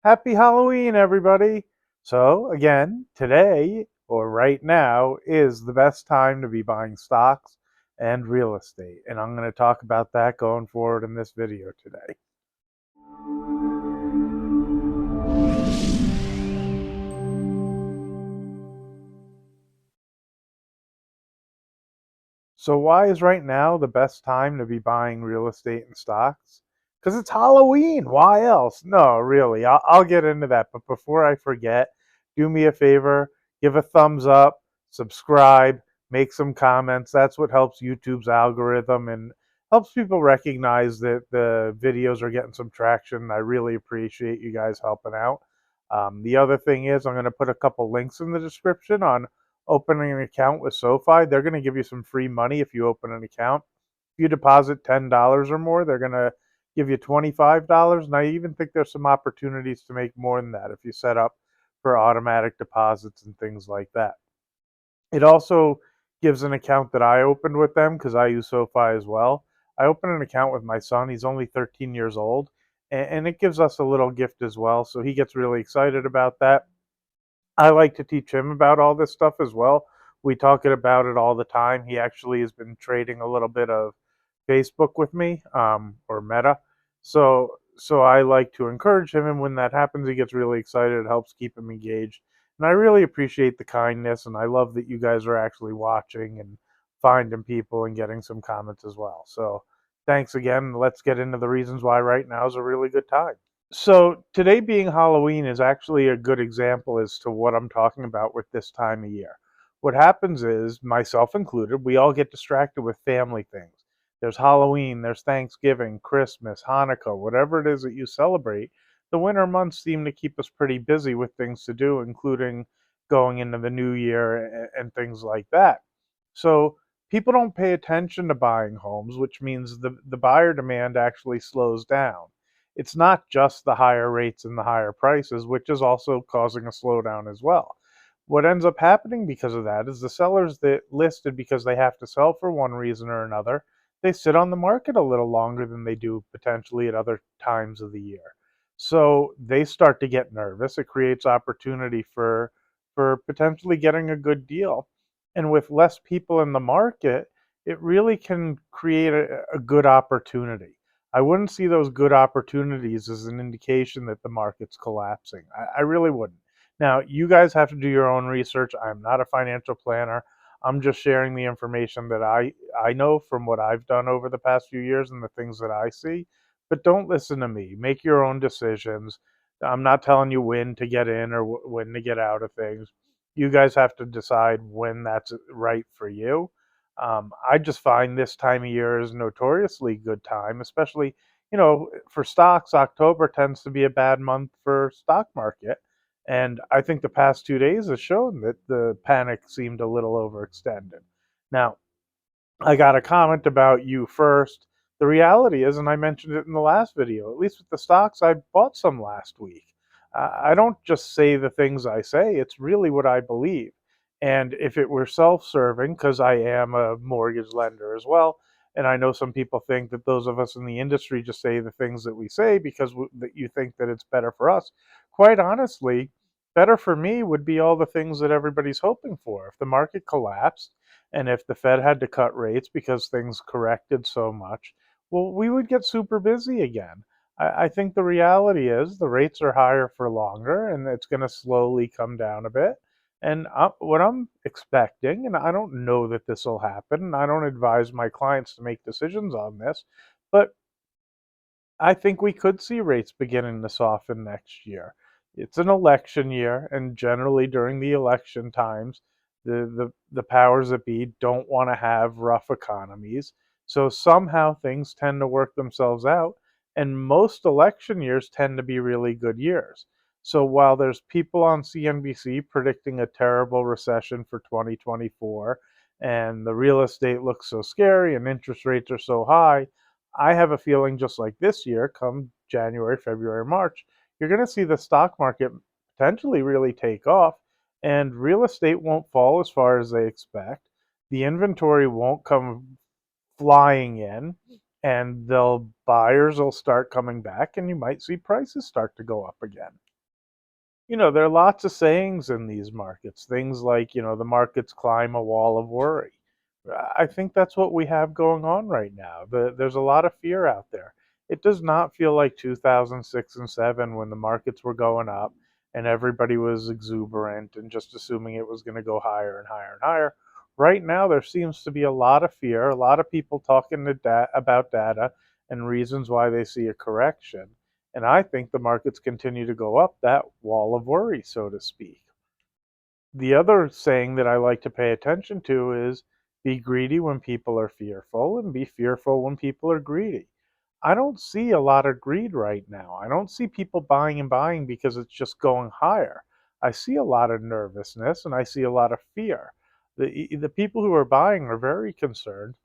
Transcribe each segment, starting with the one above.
Happy Halloween, everybody! So, again, today, or right now, is the best time to be buying stocks and real estate. And I'm going to talk about that going forward in this video today. So, why is right now the best time to be buying real estate and stocks? Because it's Halloween. Why else? No, really. I'll get into that. But before I forget, do me a favor, give a thumbs up, subscribe, make some comments. That's what helps YouTube's algorithm and helps people recognize that the videos are getting some traction. I really appreciate you guys helping out. The other thing is, I'm going to put a couple links in the description on opening an account with SoFi. They're going to give you some free money if you open an account. If you deposit $10 or more, they're going to give you $25. And I even think there's some opportunities to make more than that if you set up for automatic deposits and things like that. It also gives an account that I opened with them because I use SoFi as well. I opened an account with my son. He's only 13 years old, and it gives us a little gift as well. So he gets really excited about that. I like to teach him about all this stuff as well. We talk about it all the time. He actually has been trading a little bit of Facebook with me, or Meta. So I like to encourage him, and when that happens, he gets really excited. It helps keep him engaged, and I really appreciate the kindness, and I love that you guys are actually watching and finding people and getting some comments as well. So thanks again. Let's get into the reasons why right now is a really good time. So today being Halloween is actually a good example as to what I'm talking about with this time of year. What happens is, myself included, we all get distracted with family things. There's Halloween, there's Thanksgiving, Christmas, Hanukkah, whatever it is that you celebrate. The winter months seem to keep us pretty busy with things to do, including going into the new year and things like that. So people don't pay attention to buying homes, which means the buyer demand actually slows down. It's not just the higher rates and the higher prices, which is also causing a slowdown as well. What ends up happening because of that is the sellers that listed because they have to sell for one reason or another, they sit on the market a little longer than they do potentially at other times of the year. So they start to get nervous. It creates opportunity for potentially getting a good deal. And with less people in the market, it really can create a good opportunity. I wouldn't see those good opportunities as an indication that the market's collapsing. I really wouldn't. Now, you guys have to do your own research. I'm not a financial planner. I'm just sharing the information that I know from what I've done over the past few years and the things that I see. But don't listen to me. Make your own decisions. I'm not telling you when to get in or when to get out of things. You guys have to decide when that's right for you. I just find this time of year is notoriously good time, especially, for stocks. October tends to be a bad month for stock market. And I think the past 2 days has shown that the panic seemed a little overextended. Now, I got a comment about you first. The reality is, and I mentioned it in the last video, at least with the stocks, I bought some last week. I don't just say the things I say, it's really what I believe. And if it were self serving, because I am a mortgage lender as well, and I know some people think that those of us in the industry just say the things that we say because that you think that it's better for us. Quite honestly, better for me would be all the things that everybody's hoping for. If the market collapsed, and if the Fed had to cut rates because things corrected so much, well, we would get super busy again. I think the reality is the rates are higher for longer and it's going to slowly come down a bit. And what I'm expecting, and I don't know that this will happen, and I don't advise my clients to make decisions on this, but I think we could see rates beginning to soften next year. It's an election year, and generally during the election times, the powers that be don't want to have rough economies. So somehow things tend to work themselves out, and most election years tend to be really good years. So while there's people on CNBC predicting a terrible recession for 2024, and the real estate looks so scary and interest rates are so high, I have a feeling just like this year, come January, February, March, you're going to see the stock market potentially really take off and real estate won't fall as far as they expect. The inventory won't come flying in and the buyers will start coming back and you might see prices start to go up again. There are lots of sayings in these markets. Things like, the markets climb a wall of worry. I think that's what we have going on right now. There's a lot of fear out there. It does not feel like 2006 and 7 when the markets were going up and everybody was exuberant and just assuming it was going to go higher and higher and higher. Right now, there seems to be a lot of fear, a lot of people talking about data and reasons why they see a correction. And I think the markets continue to go up that wall of worry, so to speak. The other saying that I like to pay attention to is be greedy when people are fearful and be fearful when people are greedy. I don't see a lot of greed right now. I don't see people buying and buying because it's just going higher. I see a lot of nervousness and I see a lot of fear. The people who are buying are very concerned,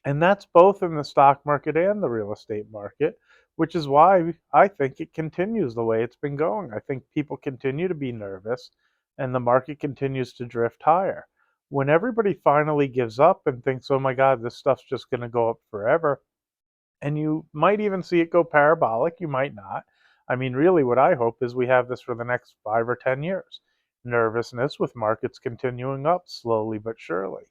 and that's both in the stock market and the real estate market, which is why I think it continues the way it's been going. I think people continue to be nervous and the market continues to drift higher. When everybody finally gives up and thinks, oh my God, this stuff's just going to go up forever, and you might even see it go parabolic, you might not. I mean, really, what I hope is we have this for the next 5 or 10 years. Nervousness with markets continuing up slowly but surely.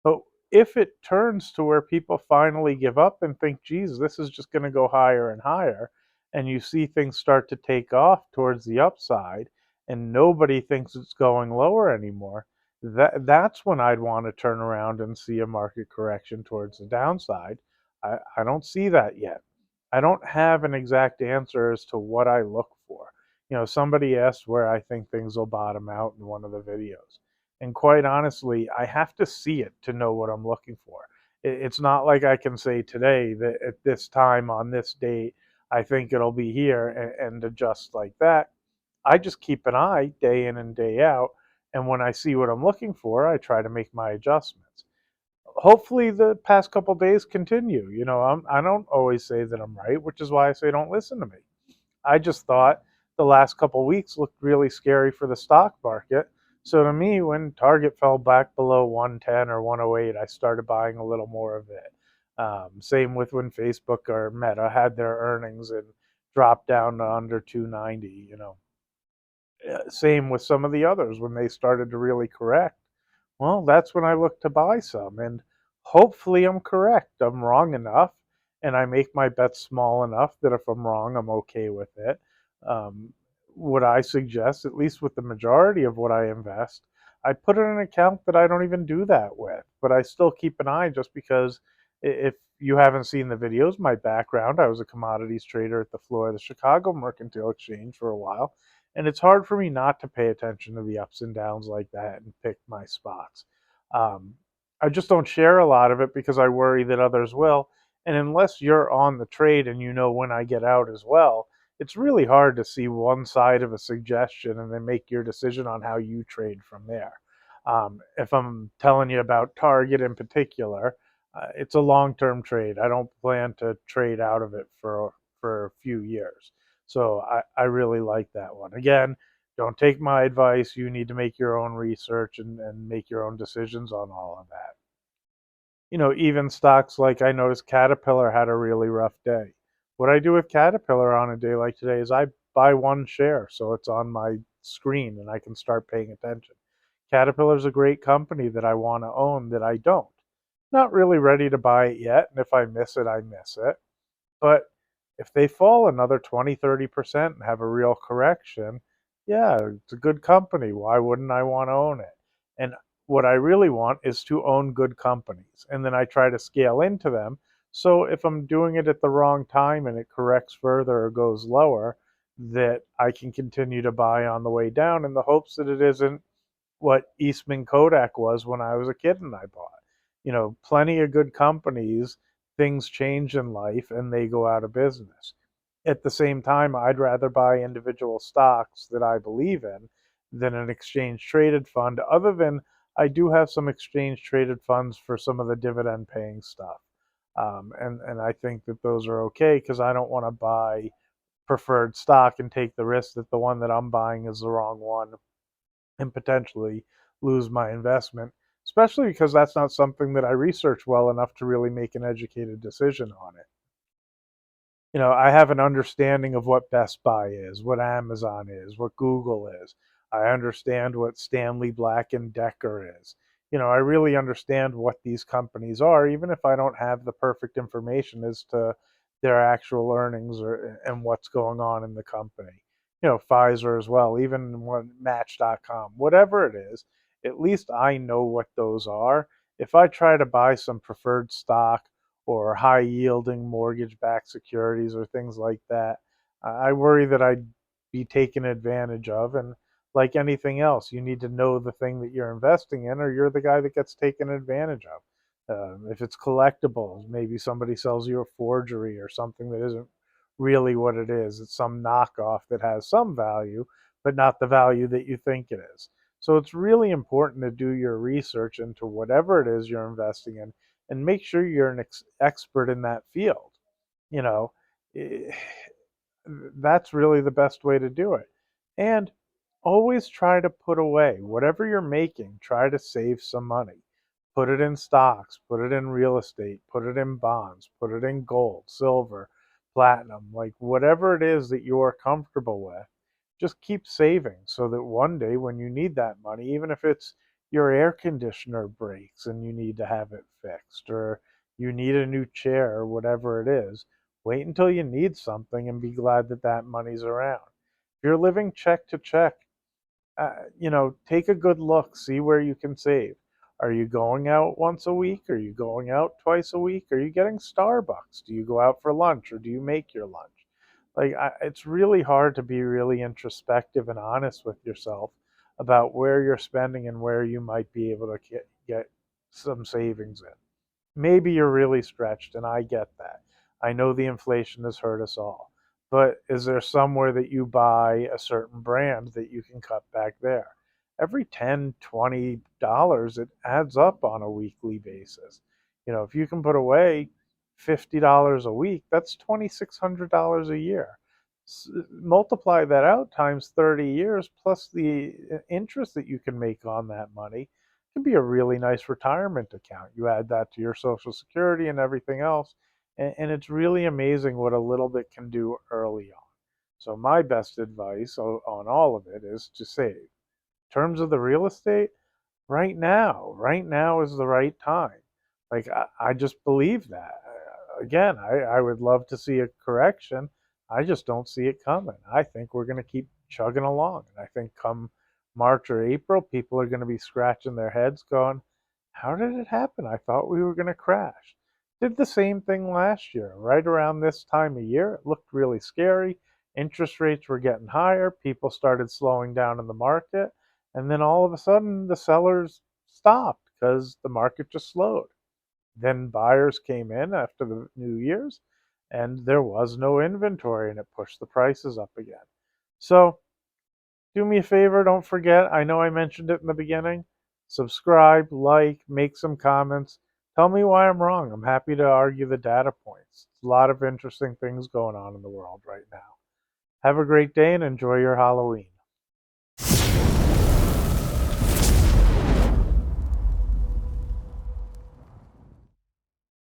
But if it turns to where people finally give up and think, geez, this is just going to go higher and higher, and you see things start to take off towards the upside, and nobody thinks it's going lower anymore, that's when I'd want to turn around and see a market correction towards the downside. I don't see that yet. I don't have an exact answer as to what I look for. Somebody asked where I think things will bottom out in one of the videos. And quite honestly, I have to see it to know what I'm looking for. It's not like I can say today that at this time on this date, I think it'll be here and adjust like that. I just keep an eye day in and day out. And when I see what I'm looking for, I try to make my adjustments. Hopefully, the past couple days continue. I don't always say that I'm right, which is why I say don't listen to me. I just thought the last couple weeks looked really scary for the stock market. So to me, when Target fell back below 110 or 108, I started buying a little more of it. Same with when Facebook or Meta had their earnings and dropped down to under 290. Same with some of the others when they started to really correct. Well, that's when I look to buy some, and hopefully I'm correct. I'm wrong enough, and I make my bets small enough that if I'm wrong, I'm okay with it. Um, what I suggest, at least with the majority of what I invest, I put in an account that I don't even do that with, but I still keep an eye just because if you haven't seen the videos, my background, I was a commodities trader at the floor of the Chicago Mercantile Exchange for a while, and it's hard for me not to pay attention to the ups and downs like that and pick my spots. Um, I just don't share a lot of it because I worry that others will. And unless you're on the trade and you know when I get out as well, it's really hard to see one side of a suggestion and then make your decision on how you trade from there. If I'm telling you about Target in particular, it's a long-term trade. I don't plan to trade out of it for a few years. So I really like that one. Again, don't take my advice. You need to make your own research and make your own decisions on all of that. Even stocks like I noticed Caterpillar had a really rough day. What I do with Caterpillar on a day like today is I buy one share so it's on my screen and I can start paying attention. Caterpillar's a great company that I want to own that I don't. Not really ready to buy it yet, and if I miss it, I miss it. But if they fall another 20, 30% and have a real correction, yeah, it's a good company. Why wouldn't I want to own it? And what I really want is to own good companies. And then I try to scale into them. So if I'm doing it at the wrong time and it corrects further or goes lower, that I can continue to buy on the way down in the hopes that it isn't what Eastman Kodak was when I was a kid and I bought. Plenty of good companies, things change in life and they go out of business. At the same time, I'd rather buy individual stocks that I believe in than an exchange traded fund, other than I do have some exchange traded funds for some of the dividend paying stuff. And I think that those are okay because I don't want to buy preferred stock and take the risk that the one that I'm buying is the wrong one and potentially lose my investment, especially because that's not something that I research well enough to really make an educated decision on it. I have an understanding of what Best Buy is, what Amazon is, what Google is. I understand what Stanley Black and Decker is. I really understand what these companies are, even if I don't have the perfect information as to their actual earnings and what's going on in the company. Pfizer as well, even Match.com, whatever it is, at least I know what those are. If I try to buy some preferred stock or high yielding mortgage backed securities or things like that, I worry that I'd be taken advantage of. And like anything else, you need to know the thing that you're investing in, or you're the guy that gets taken advantage of. If it's collectibles, maybe somebody sells you a forgery or something that isn't really what it is. It's some knockoff that has some value, but not the value that you think it is. So it's really important to do your research into whatever it is you're investing in and make sure you're an expert in that field. You know, eh, that's really the best way to do it. And always try to put away whatever you're making, try to save some money. Put it in stocks, put it in real estate, put it in bonds, put it in gold, silver, platinum, like whatever it is that you're comfortable with. Just keep saving so that one day when you need that money, even if it's your air conditioner breaks and you need to have it fixed, or you need a new chair or whatever it is, wait until you need something and be glad that that money's around. If you're living check to check, take a good look, see where you can save. Are you going out once a week? Are you going out twice a week? Are you getting Starbucks? Do you go out for lunch or do you make your lunch? It's really hard to be really introspective and honest with yourself about where you're spending and where you might be able to get some savings in. Maybe you're really stretched, and I get that. I know the inflation has hurt us all. But is there somewhere that you buy a certain brand that you can cut back there? Every 10, $20, it adds up on a weekly basis. If you can put away $50 a week, that's $2,600 a year. Multiply that out times 30 years plus the interest that you can make on that money can be a really nice retirement account. You add that to your Social Security and everything else, and it's really amazing what a little bit can do early on. So my best advice on all of it is to save. In terms of the real estate, right now is the right time. I just believe that. Again, I would love to see a correction. I just don't see it coming. I think we're going to keep chugging along. And I think come March or April, people are going to be scratching their heads going, how did it happen? I thought we were going to crash. Did the same thing last year. Right around this time of year, it looked really scary. Interest rates were getting higher. People started slowing down in the market. And then all of a sudden, the sellers stopped because the market just slowed. Then buyers came in after the New Year's, and there was no inventory, and it pushed the prices up again. So do me a favor, don't forget, I know I mentioned it in the beginning. Subscribe, like, make some comments. Tell me why I'm wrong. I'm happy to argue the data points. It's a lot of interesting things going on in the world right now. Have a great day and enjoy your Halloween.